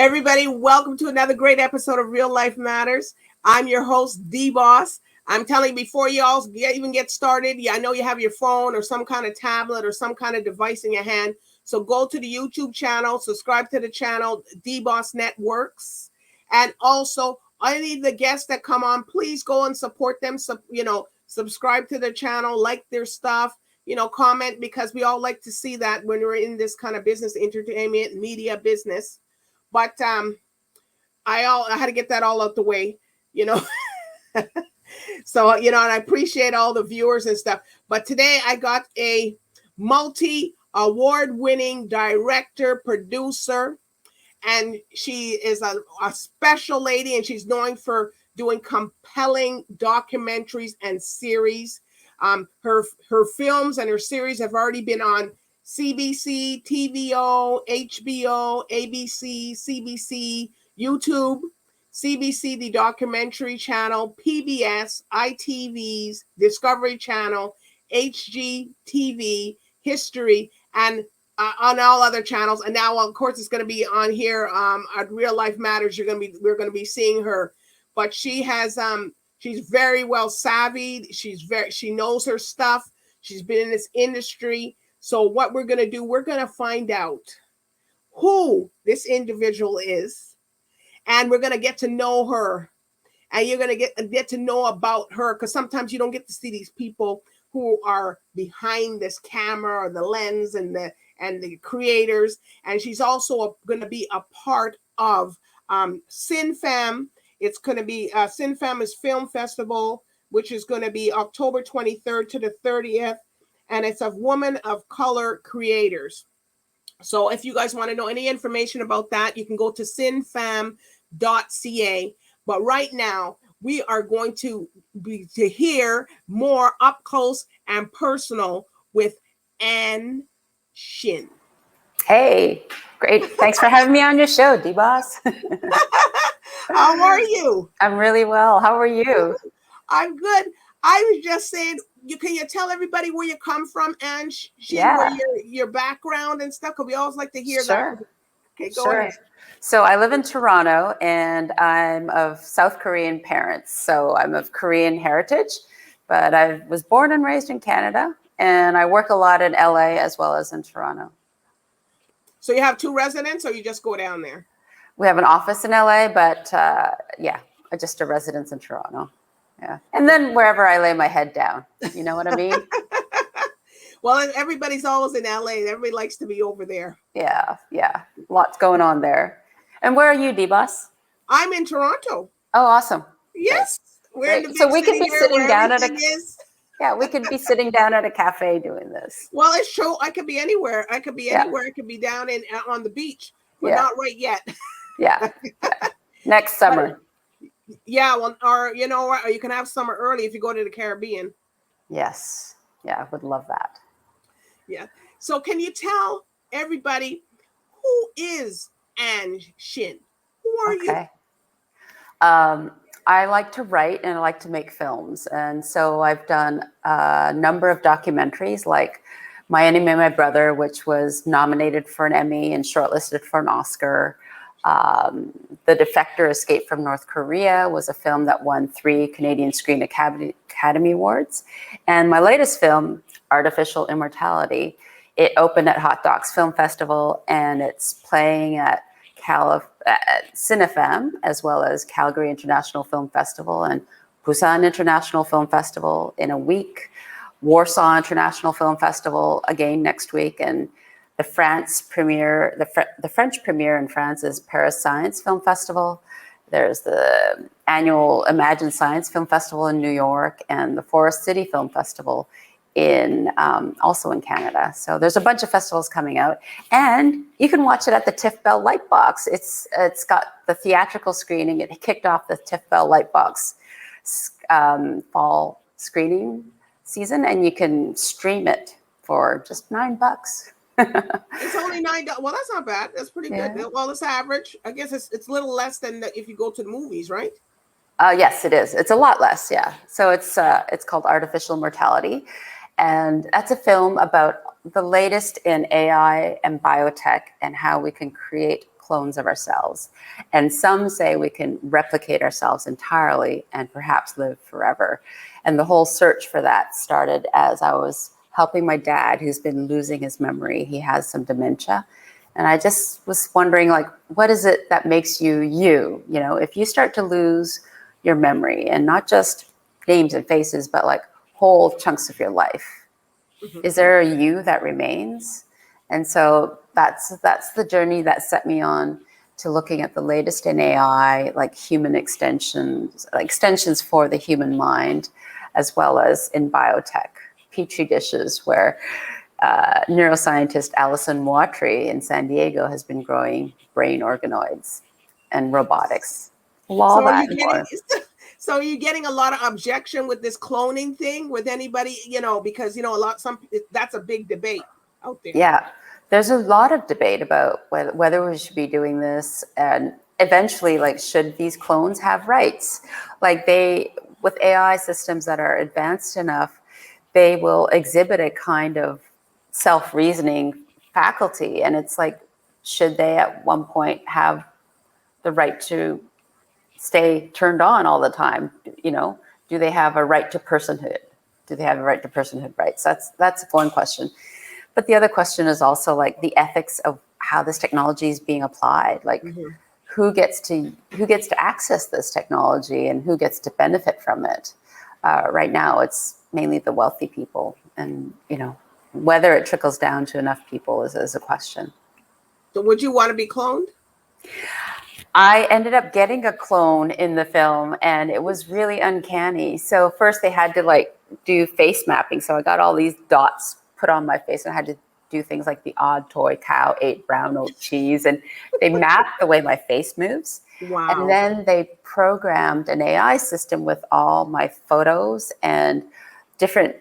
Everybody, welcome to another great episode of Real Life Matters. I'm your host, DBoss. I'm telling you, before you all even get started, I know you have your phone or some kind of tablet or some kind of device in your hand. So go to the YouTube channel, subscribe to the channel, DBoss Networks. And also, any of the guests that come on, please go and support them. Subscribe to their channel, like their stuff, comment, because we all like to see that when we're in this kind of business, entertainment, media business. But I had to get that all out the way, So, and I appreciate all the viewers and stuff. But today I got a multi-award-winning director, producer, and she is a special lady, and she's known for doing compelling documentaries and series. Her films and her series have already been on CBC, TVO, HBO, ABC, CBC, YouTube, CBC, the documentary channel, PBS, ITV's, Discovery Channel, HGTV, History, and on all other channels. And now, of course, it's going to be on here at Real Life Matters. We're going to be seeing her, but she has she's very well savvied. She knows her stuff. She's been in this industry. So what we're going to do, we're going to find out who this individual is, and we're going to get to know her, and you're going to get to know about her, because sometimes you don't get to see these people who are behind this camera or the lens and the creators. And she's also going to be a part of Sin Fam. It's going to be Sin Fam's Film Festival, which is going to be October 23rd to the 30th. And it's of women of color creators. So if you guys want to know any information about that, you can go to sinfam.ca. But right now, we are going to hear more up close and personal with Shin. Hey, great. Thanks for having me on your show, DBoss. How are you? I'm really well. How are you? I'm good. I was just saying, can you tell everybody where you come from and Shin, where your background and stuff? Because we always like to hear that. Okay, go ahead. So I live in Toronto, and I'm of South Korean parents. So I'm of Korean heritage, but I was born and raised in Canada, and I work a lot in LA as well as in Toronto. So you have two residents, or you just go down there? We have an office in LA, but just a residence in Toronto. Yeah. And then wherever I lay my head down, you know what I mean? Well, everybody's always in LA. Everybody likes to be over there. Yeah. Lots going on there. And where are you, DBoss? I'm in Toronto. Oh, awesome. Yes. We're in the big so we could be sitting down at we could be sitting down at a cafe doing this. Well, it's true. I could be anywhere. I could be anywhere. I could be down on the beach, but not right yet. Yeah. Next summer. Yeah, well, or you can have summer early if you go to the Caribbean. Yes. Yeah, I would love that. Yeah. So can you tell everybody who is Shin? Who are you? I like to write and I like to make films. And so I've done a number of documentaries like My Enemy, My Brother, which was nominated for an Emmy and shortlisted for an Oscar. The Defector Escape from North Korea was a film that won 3 Canadian Screen Academy Awards. And my latest film, Artificial Immortality, it opened at Hot Docs Film Festival, and it's playing at Cinefam, as well as Calgary International Film Festival and Busan International Film Festival in a week, Warsaw International Film Festival again next week, and the French premiere in France is Paris Science Film Festival. There's the annual Imagine Science Film Festival in New York, and the Forest City Film Festival also in Canada. So there's a bunch of festivals coming out, and you can watch it at the TIFF Bell Lightbox. It's got the theatrical screening. It kicked off the TIFF Bell Lightbox fall screening season, and you can stream it for just $9. It's only $9. Well, that's not bad. That's pretty good. Well, it's average. I guess it's a little less than if you go to the movies, right? Yes, it is. It's a lot less. Yeah. So it's called Artificial Mortality, and that's a film about the latest in AI and biotech and how we can create clones of ourselves. And some say we can replicate ourselves entirely and perhaps live forever. And the whole search for that started as I was helping my dad, who's been losing his memory. He has some dementia. And I just was wondering, like, what is it that makes you you? You know, if you start to lose your memory, and not just names and faces, but like whole chunks of your life, is there a you that remains? And so that's the journey that set me on to looking at the latest in AI, like human extensions, like extensions for the human mind, as well as in biotech, petri dishes, where neuroscientist Alison Moitry in San Diego has been growing brain organoids and robotics. All So are that you and getting more. so are you getting a lot of objection with this cloning thing with anybody, you know, because, you know, that's a big debate out there. Yeah, there's a lot of debate about whether we should be doing this, and eventually, like, should these clones have rights? Like, with AI systems that are advanced enough, they will exhibit a kind of self-reasoning faculty, and it's like, should they at one point have the right to stay turned on all the time? You know, do they have a right to personhood? Do they have a right to personhood rights? That's one question. But the other question is also like the ethics of how this technology is being applied. Like, who gets to access this technology and who gets to benefit from it? Right now, it's mainly the wealthy people, and you know, whether it trickles down to enough people is a question. So would you want to be cloned? I ended up getting a clone in the film, and it was really uncanny. So first they had to like do face mapping. So I got all these dots put on my face, and I had to do things like the odd toy cow ate brown oat cheese, and they mapped the way my face moves. Wow. And then they programmed an AI system with all my photos and different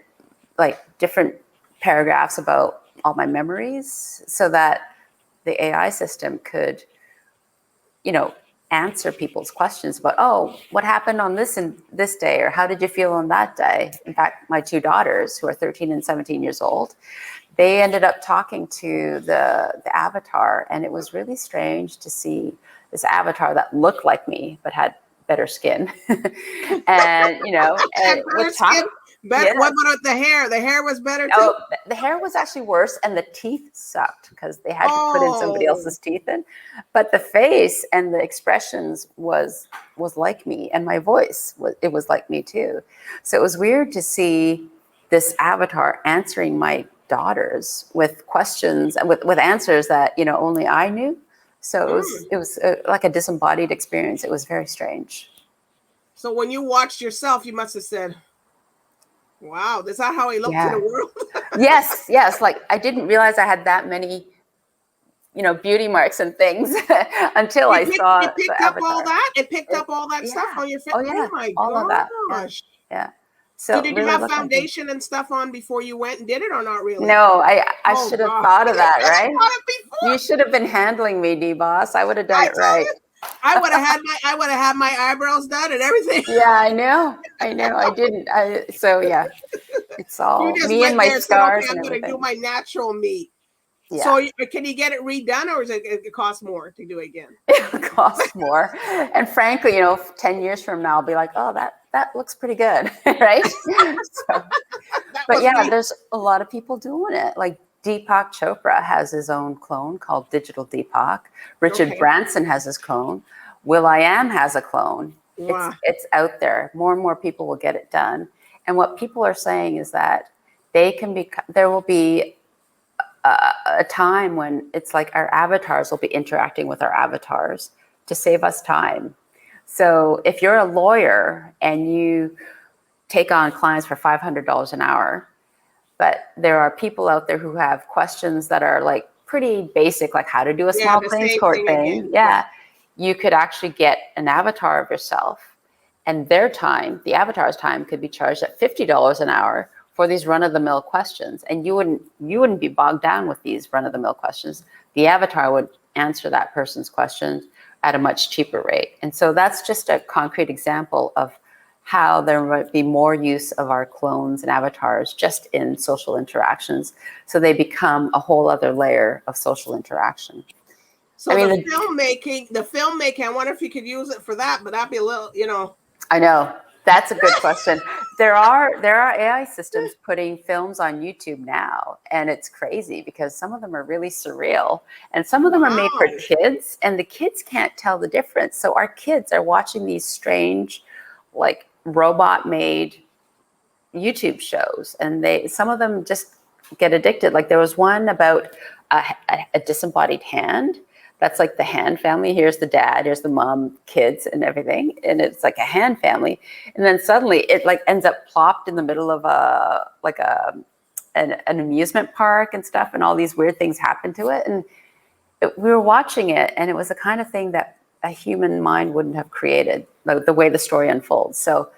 paragraphs about all my memories, so that the AI system could, you know, answer people's questions about, oh, what happened on this and this day, or how did you feel on that day? In fact, my two daughters, who are 13 and 17 years old, they ended up talking to the avatar, and it was really strange to see this avatar that looked like me but had better skin, and you know, and would talk. But what about the hair? The hair was better too? Oh, the hair was actually worse, and the teeth sucked because they had to put in somebody else's teeth in. But the face and the expressions was like me, and my voice was like me too. So it was weird to see this avatar answering my daughters with questions and with answers that, you know, only I knew. So it was like a disembodied experience. It was very strange. So when you watched yourself, you must have said, wow, is that how I look to the world? Yes. Like, I didn't realize I had that many, you know, beauty marks and things until I saw it picked the up avatar. all that? It picked up all that stuff on your face? Oh, yeah. Oh my all gosh. Of that. Yeah. So did you have foundation and stuff on before you went and did it, or not really? No, I should have thought of that, right? Thought it before. You should have been handling me, DBoss. I would have done it right. I would have had my eyebrows done and everything. Yeah, I know. I didn't. So yeah, it's all me and my scars and everything. I'm going to do my natural me. Yeah. So can you get it redone, or is it cost more to do it again? It costs more. And frankly, you know, 10 years from now, I'll be like, oh, that looks pretty good, right? But yeah, there's a lot of people doing it. Like Deepak Chopra has his own clone called Digital Deepak. Richard Branson has his clone. Will.i.am has a clone. Wow. It's out there. More and more people will get it done. And what people are saying is that there will be a time when it's like our avatars will be interacting with our avatars to save us time. So if you're a lawyer and you take on clients for $500 an hour, but there are people out there who have questions that are like pretty basic, like how to do a small claims court thing. Yeah. You could actually get an avatar of yourself, and their time, the avatar's time, could be charged at $50 an hour for these run-of-the-mill questions. And you wouldn't be bogged down with these run-of-the-mill questions. The avatar would answer that person's questions at a much cheaper rate. And so that's just a concrete example of how there might be more use of our clones and avatars just in social interactions. So they become a whole other layer of social interaction. So I mean, the filmmaking, I wonder if you could use it for that, but that'd be a little, I know. That's a good question. There are AI systems putting films on YouTube now, and it's crazy because some of them are really surreal, and some of them are made for Wow. kids, and the kids can't tell the difference. So our kids are watching these strange, like robot-made YouTube shows, and some of them just get addicted. Like there was one about a disembodied hand. That's like the hand family. Here's the dad, here's the mom, kids, and everything, and it's like a hand family. And then suddenly it like ends up plopped in the middle of an amusement park and stuff, and all these weird things happen to it. And we were watching it, and it was the kind of thing that a human mind wouldn't have created, the way the story unfolds. So,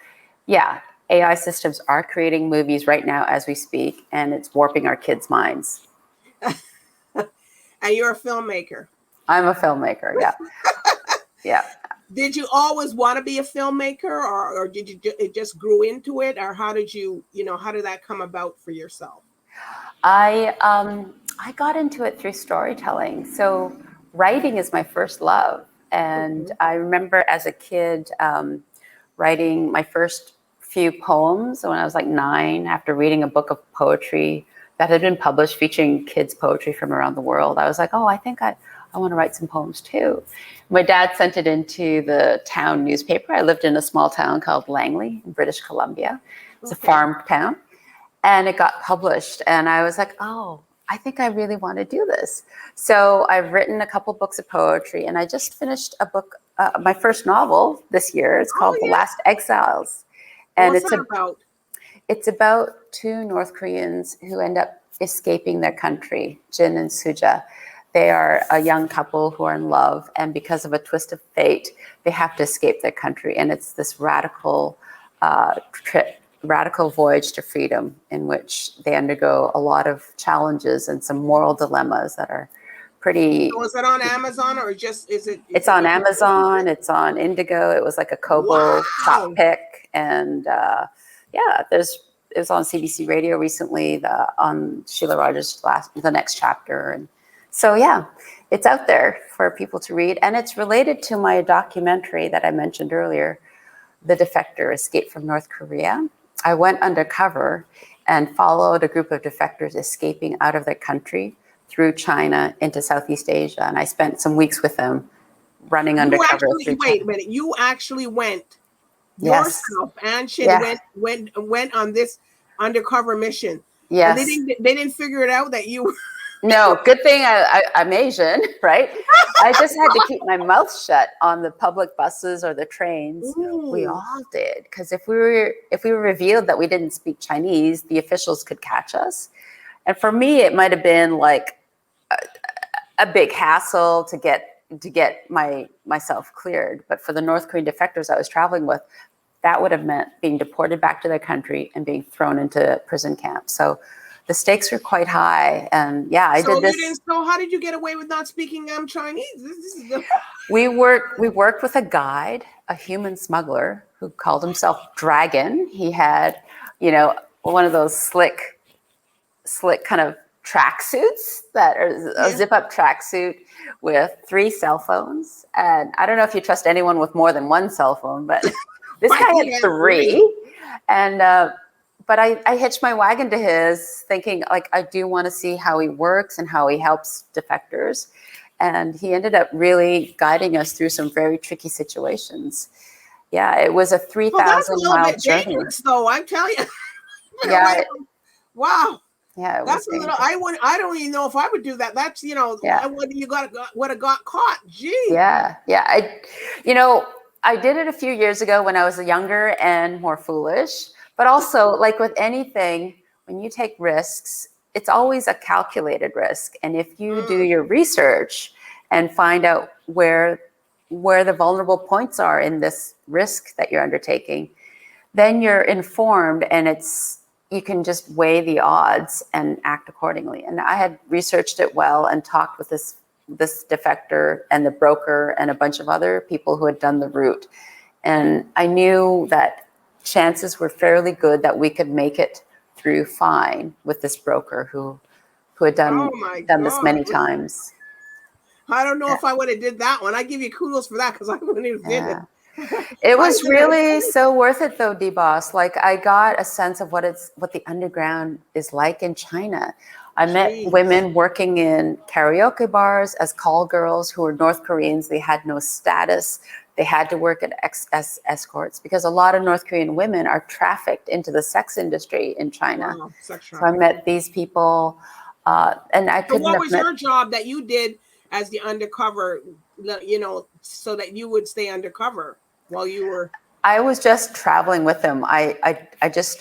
yeah, AI systems are creating movies right now as we speak, and it's warping our kids' minds. And you're a filmmaker. I'm a filmmaker, yeah. Yeah. Did you always want to be a filmmaker, or did you it just grew into it, or how did how did that come about for yourself? I got into it through storytelling. So writing is my first love. And I remember as a kid writing my first few poems when I was like 9, after reading a book of poetry that had been published featuring kids' poetry from around the world. I was like, oh, I think I want to write some poems too. My dad sent it into the town newspaper. I lived in a small town called Langley in British Columbia. It's a farm town. And it got published. And I was like, oh, I think I really want to do this. So I've written a couple books of poetry, and I just finished a book, my first novel this year. It's called The Last Exiles. And what's that about? It's about 2 North Koreans who end up escaping their country, Shin and Suja. They are a young couple who are in love, and because of a twist of fate, they have to escape their country. And it's this radical voyage to freedom in which they undergo a lot of challenges and some moral dilemmas that are pretty. So is it on Amazon, or just It's on Amazon. It's on Indigo. It was like a Kobo top pick, and it was on CBC Radio recently. On Sheila Rogers' The Next Chapter, and so it's out there for people to read, and it's related to my documentary that I mentioned earlier, The Defector: Escape from North Korea. I went undercover and followed a group of defectors escaping out of their country through China into Southeast Asia. And I spent some weeks with them running undercover. Wait a minute. You actually went yourself and Shin went on this undercover mission. Yes. And they didn't figure it out that you were. No, good thing I'm Asian, right? I just had to keep my mouth shut on the public buses or the trains. Ooh. We all did, because if we were revealed that we didn't speak Chinese, the officials could catch us. And for me, it might have been like a big hassle to get myself cleared. But for the North Korean defectors I was traveling with, that would have meant being deported back to their country and being thrown into prison camps. So the stakes were quite high, and I did this. So how did you get away with not speaking Chinese? We worked with a guide, a human smuggler who called himself Dragon. He had, one of those slick kind of tracksuits that are a zip-up tracksuit with 3 cell phones. And I don't know if you trust anyone with more than 1 cell phone, but this guy had 3. And but I hitched my wagon to his, thinking, like, I do want to see how he works and how he helps defectors. And he ended up really guiding us through some very tricky situations. Yeah, it was a 3,000-mile journey. Dangerous, though, I'm telling you. Wow. Yeah, that's a little. I don't even know if I would do that. That's would have got caught. Gee. Yeah. I did it a few years ago when I was younger and more foolish. But also, like with anything, when you take risks, it's always a calculated risk. And if you do your research and find out where the vulnerable points are in this risk that you're undertaking, then you're informed, and you can just weigh the odds and act accordingly. And I had researched it well and talked with this defector and the broker and a bunch of other people who had done the route. And I knew that chances were fairly good that we could make it through fine with this broker who had done this many times. I don't know if I would have did that one. I give you kudos for that because I wouldn't have did it. It was really so worth it though, DBoss. Like I got a sense of what the underground is like in China. I met women working in karaoke bars as call girls who were North Koreans. They had no status. They had to work as escorts because a lot of North Korean women are trafficked into the sex industry in China. Wow, sex so I met these people, and I So couldn't what have was met. your job that you did as the undercover, you know, so that you would stay undercover while you were? I was just traveling with them. I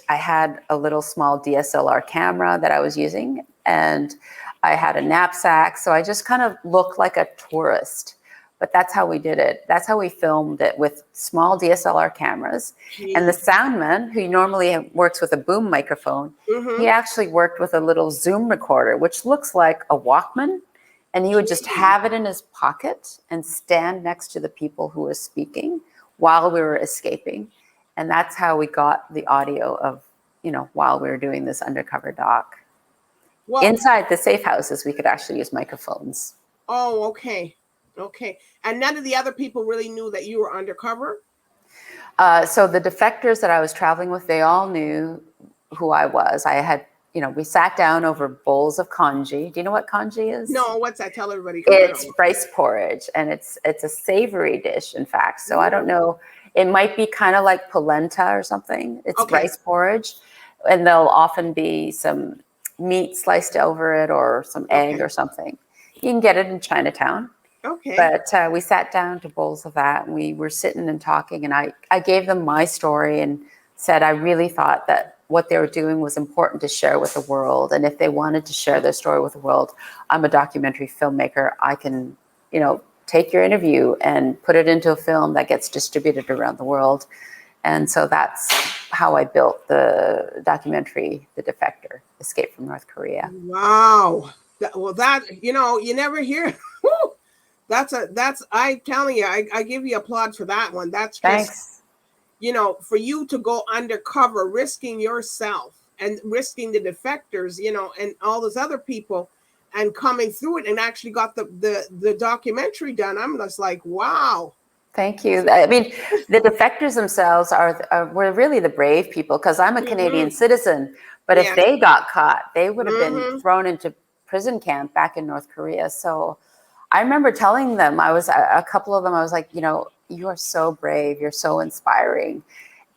had a little small DSLR camera that I was using, and I had a knapsack. So I just kind of looked like a tourist. But that's how we did it. That's how we filmed it, with small DSLR cameras. And the soundman, who normally works with a boom microphone, he actually worked with a little Zoom recorder, which looks like a Walkman. And he would just have it in his pocket and stand next to the people who were speaking while we were escaping. And that's how we got the audio of, while we were doing this undercover doc. Well, inside the safe houses, we could actually use microphones. Oh, okay. Okay. And none of the other people really knew that you were undercover? So the defectors that I was traveling with, they all knew who I was. I had, we sat down over bowls of congee. Do you know what congee is? No, what's that? Tell everybody. It's rice porridge, and it's a savory dish, in fact. So I don't know. It might be kind of like polenta or something. It's rice porridge, and there'll often be some meat sliced over it or some egg or something. You can get it in Chinatown. Okay. But we sat down to bowls of that, and we were sitting and talking, and I gave them my story and said I really thought that what they were doing was important to share with the world. And if they wanted to share their story with the world, I'm a documentary filmmaker. I can, take your interview and put it into a film that gets distributed around the world. And so that's how I built the documentary, The Defector, Escape from North Korea. Wow. You never hear. I'm telling you, I give you applause for that one. That's just, thanks. For you to go undercover, risking yourself and risking the defectors, and all those other people, and coming through it and actually got the documentary done. I'm just like, wow. Thank you. I mean, the defectors themselves were really the brave people, because I'm a Canadian citizen. But if they got caught, they would have been thrown into prison camp back in North Korea. So I remember telling them, a couple of them, I was like, you are so brave. You're so inspiring.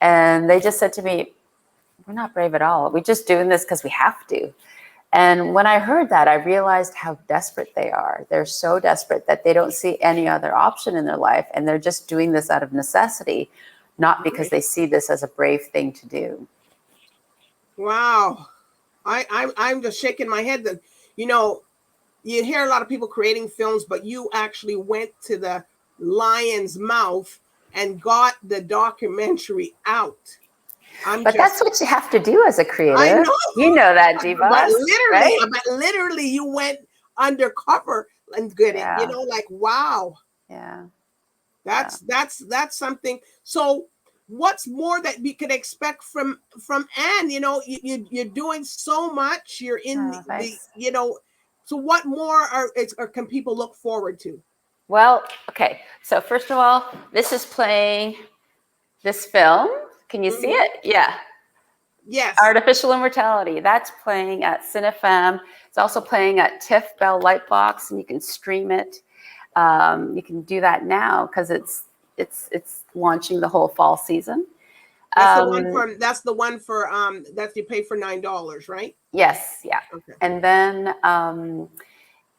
And they just said to me, we're not brave at all. We're just doing this because we have to. And when I heard that, I realized how desperate they are. They're so desperate that they don't see any other option in their life. And they're just doing this out of necessity, not because they see this as a brave thing to do. Wow. I'm just shaking my head that, you hear a lot of people creating films, but you actually went to the lion's mouth and got the documentary out. That's what you have to do as a creative. I know. You know that, DBoss. But literally you went undercover and did it, like, wow. Yeah. That's something. So what's more that we could expect from Anne? You're doing so much. You're in so what more can people look forward to? Well, okay. So first of all, this is playing this film. Can you see it? Yeah. Yes. Artificial Immortality. That's playing at CineFam. It's also playing at TIFF Bell Lightbox, and you can stream it. You can do that now because it's launching the whole fall season. That's the one for that you pay for $9, right? Yes, yeah. Okay. And then I'm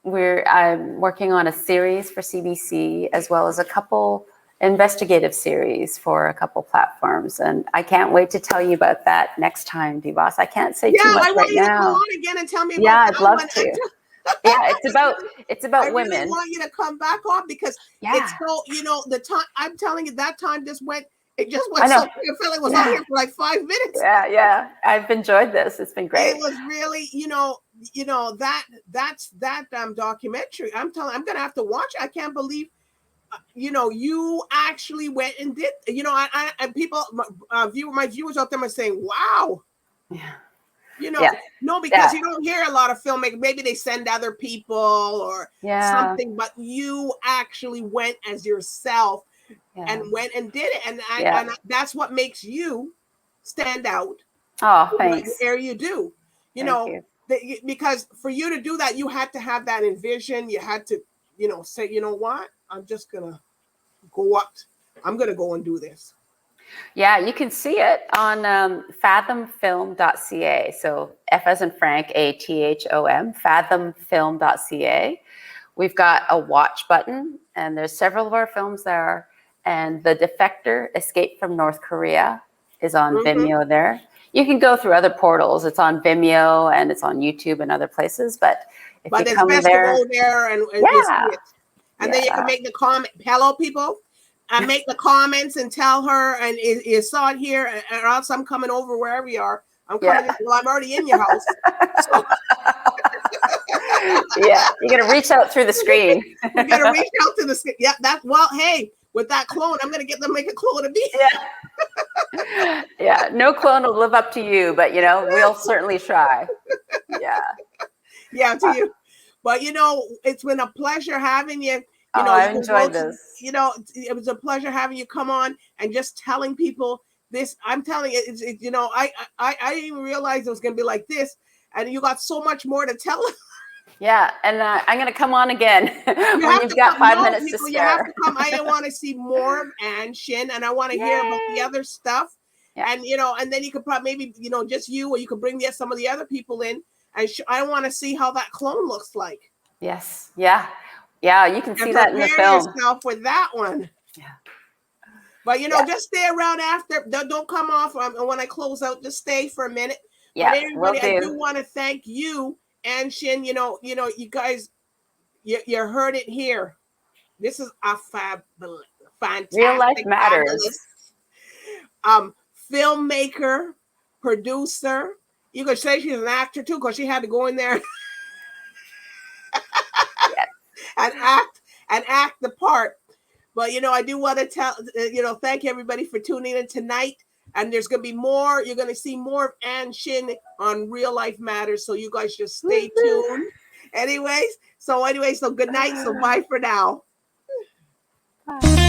working on a series for CBC, as well as a couple investigative series for a couple platforms, and I can't wait to tell you about that next time, DBoss. I can't say too much right now. Yeah, I want you to go on again and tell me about that. Yeah, I'd love to. Yeah, it's about women. I really want you to come back on because it's so, the time, I'm telling you, that time just went. It just went so quick. I felt like it was on here for like 5 minutes. Yeah. I've enjoyed this. It's been great. It was really, that documentary. I'm gonna have to watch it. I can't believe, you actually went and did. And people, my viewers out there are saying, "Wow." Yeah. You know, Yeah. no, because you don't hear a lot of filmmakers. Maybe they send other people or something, but you actually went as yourself and went and did it. And that's what makes you stand out. Oh, thanks. What area you do, you know, because for you to do that, you had to have that envision. You had to, you know, say, you know what, I'm just going to go up. I'm going to go and do this. Yeah, you can see it on fathomfilm.ca. So F as in Frank, ATHOM, fathomfilm.ca. We've got a watch button, and there's several of our films there. And The Defector, Escape from North Korea, is on Vimeo there. You can go through other portals. It's on Vimeo and it's on YouTube and other places. But if you come best there, to go there and you see it. And then you can make the comment, hello people, and make the comments and tell her, and you saw it here, or else I'm coming over wherever you are. I'm coming. Well, I'm already in your house. So. Yeah, you got to reach out through the screen. You got to reach out to the screen. Yeah, hey, with that clone, I'm going to get them to make a clone of me. Yeah, no clone will live up to you, but you know, we'll certainly try. Yeah, to you. But you know, it's been a pleasure having you. You know, I enjoyed this. You know, it was a pleasure having you come on and just telling people this. I'm telling you, you know, I didn't even realize it was going to be like this, and you got so much more to tell. Yeah, and I'm going to come on again when you've got 5 minutes to spare. You have to come. I want to see more of Anne Shin, and I want to hear about the other stuff. Yeah. And you know, and then you could probably maybe, you know, just you, or you could bring some of the other people in, and I want to see how that clone looks like. Yes. Yeah. Yeah. You can see that in the film. Prepare yourself for that one. Yeah. But you know, just stay around after. Don't come off. When I close out, just stay for a minute. Yeah. But everybody, I do want to thank you and Shin. You know, you guys, you heard it here. This is a fantastic, real life matters. Filmmaker, producer. You could say she's an actor too, because she had to go in there and act the part. But you know, I do want to thank everybody for tuning in tonight. And there's going to be more. You're going to see more of Anne Shin on Real Life Matters. So you guys just stay tuned. So good night. So bye for now. Bye.